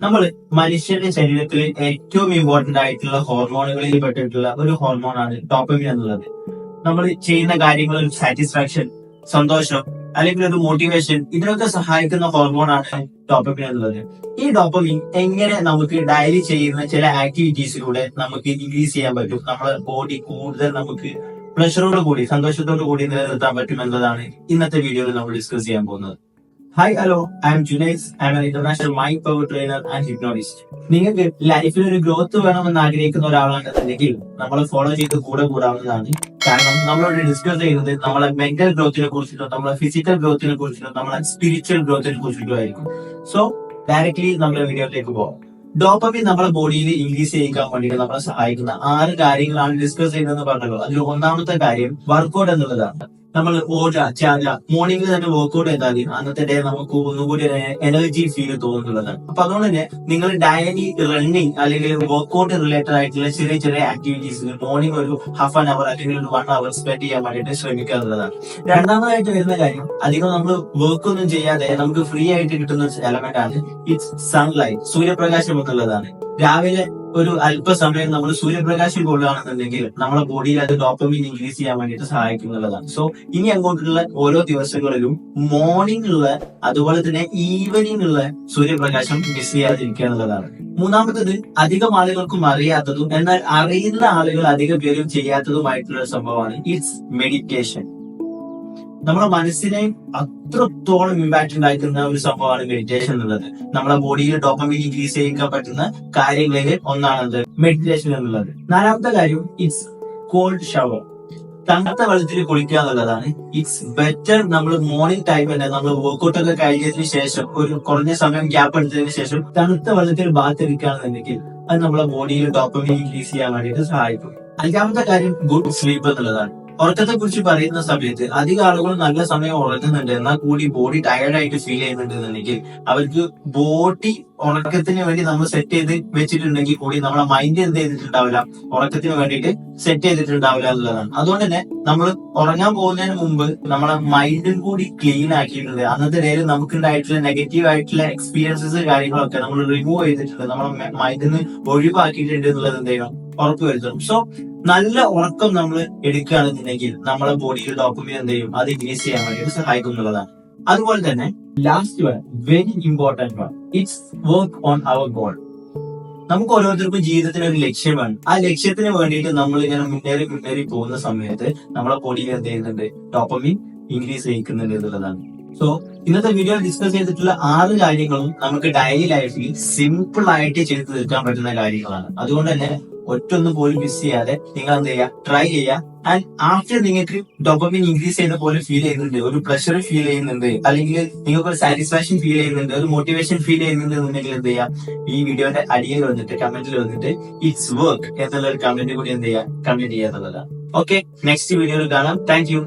നമ്മൾ മനുഷ്യന്റെ ശരീരത്തിൽ ഏറ്റവും ഇമ്പോർട്ടന്റ് ആയിട്ടുള്ള ഹോർമോണുകളിൽ പെട്ടിട്ടുള്ള ഒരു ഹോർമോണാണ് ഡോപ്പമിൻ എന്നുള്ളത്. നമ്മൾ ചെയ്യുന്ന കാര്യങ്ങളിൽ സാറ്റിസ്ഫാക്ഷൻ, സന്തോഷം അല്ലെങ്കിൽ ഒരു മോട്ടിവേഷൻ, ഇതിനൊക്കെ സഹായിക്കുന്ന ഹോർമോണാണ് ഡോപ്പമിൻ എന്നുള്ളത്. ഈ ഡോപ്പമിൻ എങ്ങനെ നമുക്ക് ഡെയിലി ചെയ്യുന്ന ചില ആക്ടിവിറ്റീസിലൂടെ നമുക്ക് ഇൻക്രീസ് ചെയ്യാൻ പറ്റും, നമ്മുടെ ബോഡി കൂടുതൽ നമുക്ക് പ്ലഷറോട് കൂടി, സന്തോഷത്തോടു കൂടി നിലനിർത്താൻ പറ്റും എന്നതാണ് ഇന്നത്തെ വീഡിയോയിൽ നമ്മൾ ഡിസ്കസ് ചെയ്യാൻ പോകുന്നത്. Hi hello, I M Junaiz. I M international mind power trainer and hypnotist. നിങ്ങൾക്ക് ലൈഫിൽ ഒരു ഗ്രോത്ത് വേണമെന്ന് ആഗ്രഹിക്കുന്ന ഒരാളാണെന്നുണ്ടെങ്കിൽ നമ്മളെ ഫോളോ ചെയ്ത് കൂടെ കൂടാവുന്നതാണ്. കാരണം നമ്മളോട് ഡിസ്കസ് ചെയ്യുന്നത് നമ്മളെ മെന്റൽ ഗ്രോത്തിനെ കുറിച്ചിട്ടോ, നമ്മളെ ഫിസിക്കൽ ഗ്രോത്തിനെ കുറിച്ചിട്ടോ, നമ്മളെ സ്പിരിച്വൽ ഗ്രോത്തിനെ കുറിച്ചിട്ടോ ആയിരിക്കും. സോ ഡയറക്ട്ലി നമ്മുടെ വീഡിയോയിലേക്ക് പോകാം. ഡോപ്പമിൻ നമ്മുടെ ബോഡിയിൽ ഇൻക്രീസ് ചെയ്യിക്കാൻ വേണ്ടിയിട്ട് നമ്മളെ സഹായിക്കുന്ന 6 കാര്യങ്ങളാണ് ഡിസ്കസ് ചെയ്യുന്നതെന്ന് പറഞ്ഞല്ലോ. അതിൽ ഒന്നാമത്തെ കാര്യം വർക്കൗട്ട് എന്നുള്ളതാണ്. നമ്മൾ ഓടുക, ചാടുക, മോർണിംഗിൽ തന്നെ വർക്കൗട്ട് ചെയ്താൽ അന്നത്തെ ഡേ നമുക്ക് ഒന്നുകൂടി എനർജി ഫീൽ തോന്നുന്നുള്ളതാണ്. അപ്പൊ അതുകൊണ്ട് തന്നെ നിങ്ങൾ ഡയലി റണ്ണിങ് അല്ലെങ്കിൽ വർക്കൗട്ട് റിലേറ്റഡ് ആയിട്ടുള്ള ചെറിയ ചെറിയ ആക്ടിവിറ്റീസ് മോർണിംഗ് ഒരു ഹാഫ് ആൻ അവർ അല്ലെങ്കിൽ ഒരു 1 hour സ്പെൻഡ് ചെയ്യാൻ വേണ്ടിയിട്ട് ശ്രമിക്കുക എന്നുള്ളതാണ്. രണ്ടാമതായിട്ട് വരുന്ന കാര്യം, അധികം നമ്മൾ വർക്ക് ഒന്നും ചെയ്യാതെ നമുക്ക് ഫ്രീ ആയിട്ട് കിട്ടുന്ന ഒരു എലമെന്റ് ആണ് ഇറ്റ്സ് സൺലൈറ്റ്, സൂര്യപ്രകാശം എന്നുള്ളതാണ്. രാവിലെ ഒരു അല്പസമയം നമ്മൾ സൂര്യപ്രകാശം കൊള്ളുകയാണെന്നുണ്ടെങ്കിൽ നമ്മുടെ ബോഡിയിൽ അത് ഡോപ്പമിൻ ഇൻക്രീസ് ചെയ്യാൻ വേണ്ടിയിട്ട് സഹായിക്കുന്നതാണ്. സോ ഇനി അങ്ങോട്ടുള്ള ഓരോ ദിവസങ്ങളിലും മോർണിംഗിലുള്ള അതുപോലെ തന്നെ ഈവനിംഗ് ഉള്ള സൂര്യപ്രകാശം മിസ് ചെയ്യാതിരിക്കുക എന്നുള്ളതാണ്. മൂന്നാമത്തത്, അധികം ആളുകൾക്കും അറിയാത്തതും എന്നാൽ അറിയുന്ന ആളുകൾ അധികം പേരും ചെയ്യാത്തതുമായിട്ടുള്ള സംഭവമാണ് ഇറ്റ്സ് മെഡിറ്റേഷൻ. നമ്മുടെ മനസ്സിനെ അത്രത്തോളം ഇമ്പാക്ട് ഉണ്ടാക്കുന്ന ഒരു സംഭവമാണ് മെഡിറ്റേഷൻ എന്നുള്ളത്. നമ്മുടെ ബോഡിയിൽ ഡോപ്പമിൻ ഇൻക്രീസ് ചെയ്യിക്കാൻ പറ്റുന്ന കാര്യങ്ങളിൽ ഒന്നാണത് മെഡിറ്റേഷൻ എന്നുള്ളത്. നാലാമത്തെ കാര്യം, ഇറ്റ്സ് കോൾഡ് ഷവർ, തണുത്ത വെള്ളത്തിൽ കുളിക്കുക എന്നുള്ളതാണ്. ഇറ്റ്സ് ബെറ്റർ നമ്മൾ മോർണിംഗ് ടൈം തന്നെ നമ്മൾ വർക്കൗട്ട് ഒക്കെ കഴിഞ്ഞതിന് ശേഷം ഒരു കുറഞ്ഞ സമയം ഗ്യാപ്പ് എടുത്തതിന് ശേഷം തണുത്ത വെള്ളത്തിൽ ബാത്ത് എടുക്കുകയാണെന്നുണ്ടെങ്കിൽ അത് നമ്മുടെ ബോഡിയിൽ ഡോപ്പമിൻ ഇൻക്രീസ് ചെയ്യാൻ വേണ്ടിയിട്ട് സഹായിക്കും. അഞ്ചാമത്തെ കാര്യം, ഗുഡ് സ്ലീപ്പ് എന്നുള്ളതാണ്. ഉറക്കത്തെ കുറിച്ച് പറയുന്ന സമയത്ത് അധികം ആളുകൾ നല്ല സമയം ഉറങ്ങുന്നുണ്ട്, എന്നാൽ കൂടി ബോഡി ടയർഡ് ആയിട്ട് ഫീൽ ചെയ്യുന്നുണ്ടെന്നുണ്ടെങ്കിൽ അവർക്ക് ബോഡി ഉറക്കത്തിന് വേണ്ടി നമ്മൾ സെറ്റ് ചെയ്ത് വെച്ചിട്ടുണ്ടെങ്കിൽ കൂടി നമ്മളെ മൈൻഡ് എന്ത് ചെയ്തിട്ടുണ്ടാവില്ല, ഉറക്കത്തിന് വേണ്ടിയിട്ട് സെറ്റ് ചെയ്തിട്ടുണ്ടാവില്ല എന്നുള്ളതാണ്. അതുകൊണ്ട് തന്നെ നമ്മൾ ഉറങ്ങാൻ പോകുന്നതിന് മുമ്പ് നമ്മളെ മൈൻഡും കൂടി ക്ലീൻ ആക്കിയിട്ടുണ്ട്. അന്നത്തെ ഡേയിൽ നമുക്കുണ്ടായിട്ടുള്ള നെഗറ്റീവ് ആയിട്ടുള്ള എക്സ്പീരിയൻസസ് കാര്യങ്ങളൊക്കെ നമ്മൾ റിമൂവ് ചെയ്തിട്ടുണ്ട്, നമ്മളെ മൈൻഡിൽ നിന്ന് ഒഴിവാക്കിയിട്ടുണ്ട് എന്നുള്ളത് എന്ത് ചെയ്യണം, ഉറപ്പുവരുത്തണം. സോ നല്ല ഉറക്കം നമ്മൾ എടുക്കുകയാണെന്നുണ്ടെങ്കിൽ നമ്മളെ ബോഡിയിൽ ഡോപ്പമിൻ എന്ത് ചെയ്യും, അത് ഇൻക്രീസ് ചെയ്യാൻ വേണ്ടിയിട്ട് സഹായിക്കുന്നതാണ്. അതുപോലെ തന്നെ last one, very important one, it's work on our goal. നമുക്ക് ഓരോരുത്തർക്കും ജീവിതത്തിന് ഒരു ലക്ഷ്യമാണ്. ആ ലക്ഷ്യത്തിന് വേണ്ടിയിട്ട് നമ്മൾ ഇങ്ങനെ മുന്നേറി പോകുന്ന സമയത്ത് നമ്മളെ ബോഡിയിൽ എന്ത് ചെയ്യുന്നുണ്ട്, ഡോപ്പമിൻ ഇൻക്രീസ് ചെയ്യിക്കുന്നുണ്ട് എന്നുള്ളതാണ്. സോ ഇന്നത്തെ വീഡിയോ ഡിസ്കസ് ചെയ്തിട്ടുള്ള 6 കാര്യങ്ങളും നമുക്ക് ഡെയിലി ലൈഫിൽ സിമ്പിൾ ആയിട്ട് ചെയ്ത് തീർക്കാൻ പറ്റുന്ന കാര്യങ്ങളാണ്. അതുകൊണ്ട് തന്നെ ഒറ്റൊന്നും പോലും മിസ് ചെയ്യാതെ നിങ്ങൾ എന്ത് ചെയ്യുക, ട്രൈ ചെയ്യുക. ആൻഡ് ആഫ്റ്റർ നിങ്ങൾക്ക് ഡോപ്പമിൻ ഇൻക്രീസ് ചെയ്യുന്ന പോലെ ഫീൽ ചെയ്യുന്നുണ്ട്, ഒരു പ്ലഷർ ഫീൽ ചെയ്യുന്നുണ്ട്, അല്ലെങ്കിൽ നിങ്ങൾക്ക് ഒരു സാറ്റിസ്ഫാക്ഷൻ ഫീൽ ചെയ്യുന്നുണ്ട്, ഒരു മോട്ടിവേഷൻ ഫീൽ ചെയ്യുന്നുണ്ട് എന്നുണ്ടെങ്കിൽ എന്ത് ചെയ്യാം, ഈ വീഡിയോന്റെ അടിയിൽ വന്നിട്ട് കമന്റിൽ വന്നിട്ട് ഇറ്റ്സ് വർക്ക് എന്നുള്ള ഒരു കമന്റ് കൂടി എന്ത് ചെയ്യുക, കമന്റ് ചെയ്യുക എന്നുള്ളതാണ്. ഓക്കെ, നെക്സ്റ്റ് വീഡിയോയിൽ കാണാം. Thank you.